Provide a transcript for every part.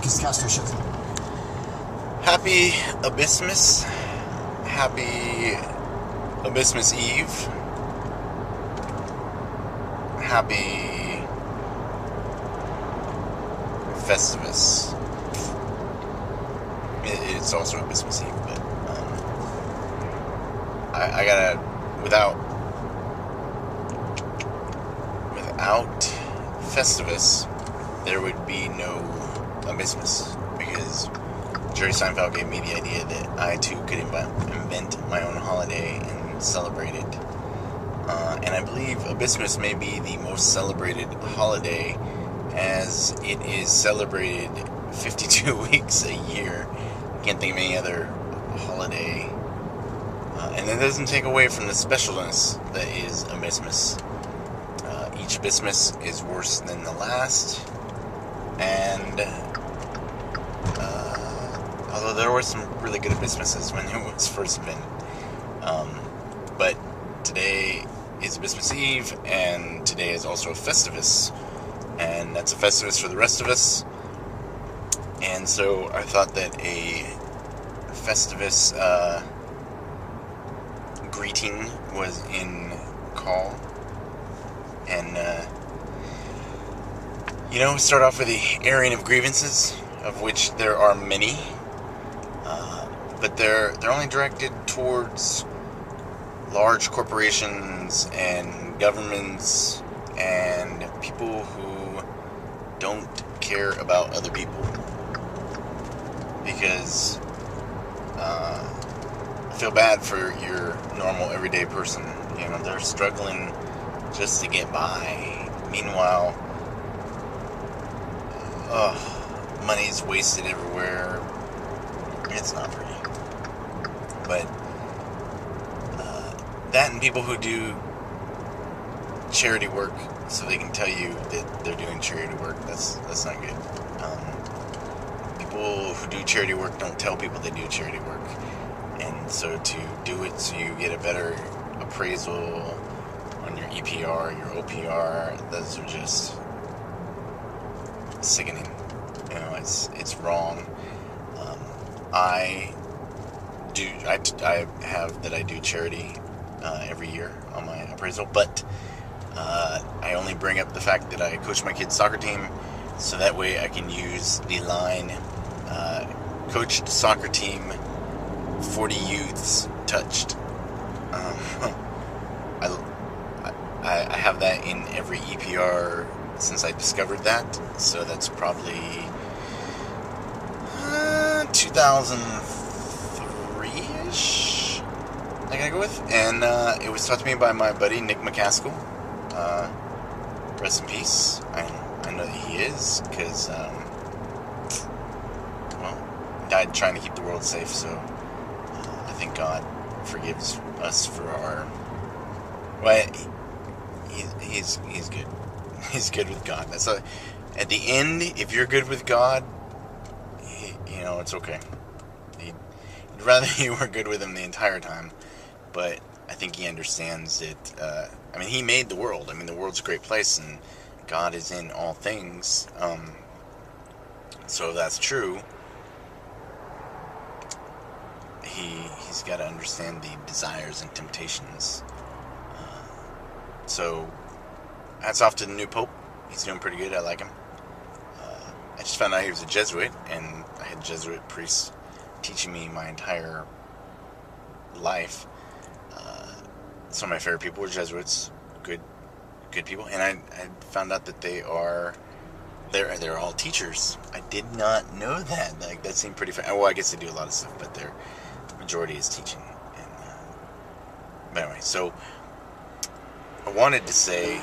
qu'est-ce qu'il reste, chef? Happy Abysmus. Happy Abysmus Eve. Happy Festivus. It's also Abysmus Eve, but I gotta without Festivus, there would be no Abysmus, because Jerry Seinfeld gave me the idea that I too could invent my own holiday and celebrate it. And I believe Abysmus may be the most celebrated holiday, as it is celebrated 52 weeks a year. I can't think of any other holiday. And that doesn't take away from the specialness that is Abysmus. Each Abysmus is worse than the last. And although there were some really good Abysmuses when it was first invented. But today is Abysmus Eve, and today is also a Festivus. And that's a Festivus for the rest of us. And so I thought that a Festivus greeting was in call. And, start off with the airing of grievances, of which there are many. But they're only directed towards large corporations and governments and people who don't care about other people. Because I feel bad for your normal everyday person. They're struggling just to get by. Meanwhile, money's wasted everywhere. It's not pretty. But that and people who do charity work so they can tell you that they're doing charity work, that's not good. People who do charity work don't tell people they do charity work. And so to do it so you get a better appraisal on your EPR, your OPR, those are just sickening. It's wrong. I do charity every year on my appraisal, but I only bring up the fact that I coach my kids' soccer team, so that way I can use the line, coached soccer team, 40 youths touched. I have that in every EPR since I discovered that, so that's probably 2003-ish I gotta go with. And it was taught to me by my buddy Nick McCaskill. Rest in peace. I know that he is, because he died trying to keep the world safe, so I think God forgives us for our... He's good. He's good with God. At the end, if you're good with God, it's okay. He'd rather you were good with him the entire time, but I think he understands that, he made the world. The world's a great place, and God is in all things. So if that's true, he's got to understand the desires and temptations. So hats off to the new Pope. He's doing pretty good. I like him. I just found out he was a Jesuit, and I had Jesuit priests teaching me my entire life. Some of my favorite people were Jesuits, good people, and I found out that they're all teachers. I did not know that. That seemed pretty fun. Well, I guess they do a lot of stuff, but their majority is teaching. And but anyway, so I wanted to say,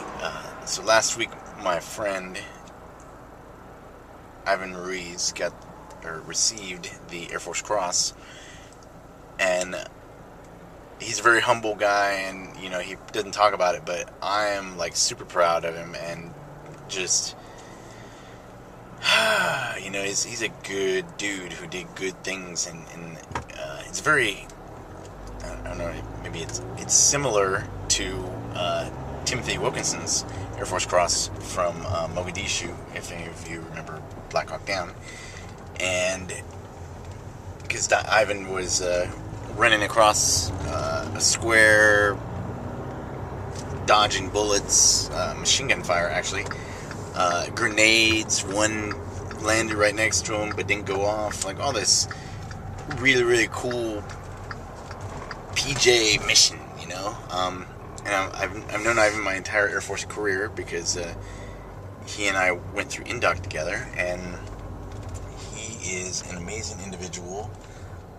so last week my friend Ivan Ruiz received the Air Force Cross, and he's a very humble guy, and he doesn't talk about it, but I am super proud of him, and just he's a good dude who did good things, and it's very, I don't know, maybe it's similar to Timothy Wilkinson's Air Force Cross from Mogadishu, if any of you remember Black Hawk Down. and because Ivan was running across a square, dodging bullets, machine gun fire actually, grenades. One landed right next to him but didn't go off. Like all this really, really cool PJ mission, you know. And I've known Ivan my entire Air Force career because he and I went through Indoc together, and he is an amazing individual,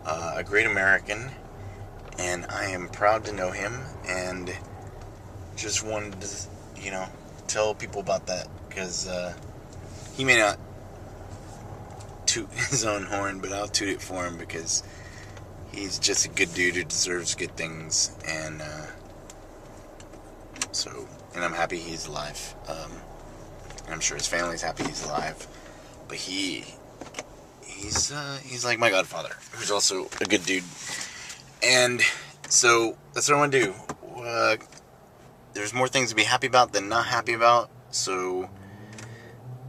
a great American, and I am proud to know him, and just wanted to, tell people about that, because he may not toot his own horn, but I'll toot it for him, because he's just a good dude who deserves good things, and and I'm happy he's alive. And I'm sure his family's happy he's alive. But he's like my godfather, who's also a good dude. And so that's what I want to do. There's more things to be happy about than not happy about. So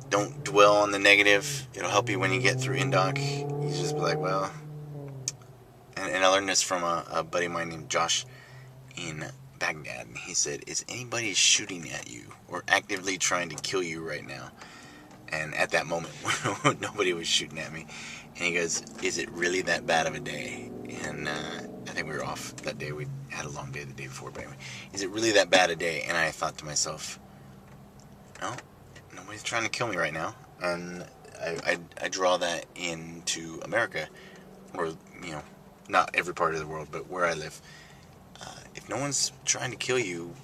don't dwell on the negative. It'll help you when you get through Indoc. You just be like, well. And I learned this from a buddy of mine named Josh in Baghdad. He said, is anybody shooting at you or actively trying to kill you right now? And at that moment, nobody was shooting at me. And he goes, is it really that bad of a day? And I think we were off that day. We had a long day the day before. But anyway, is it really that bad a day? And I thought to myself, no, nobody's trying to kill me right now. And I draw that into America, or, not every part of the world, but where I live. If no one's trying to kill you,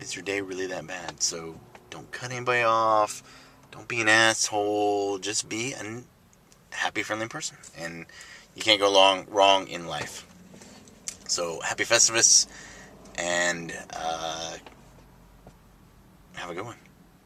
is your day really that bad? So don't cut anybody off. Don't be an asshole. Just be a happy, friendly person. And you can't go wrong in life. So happy Festivus, and have a good one.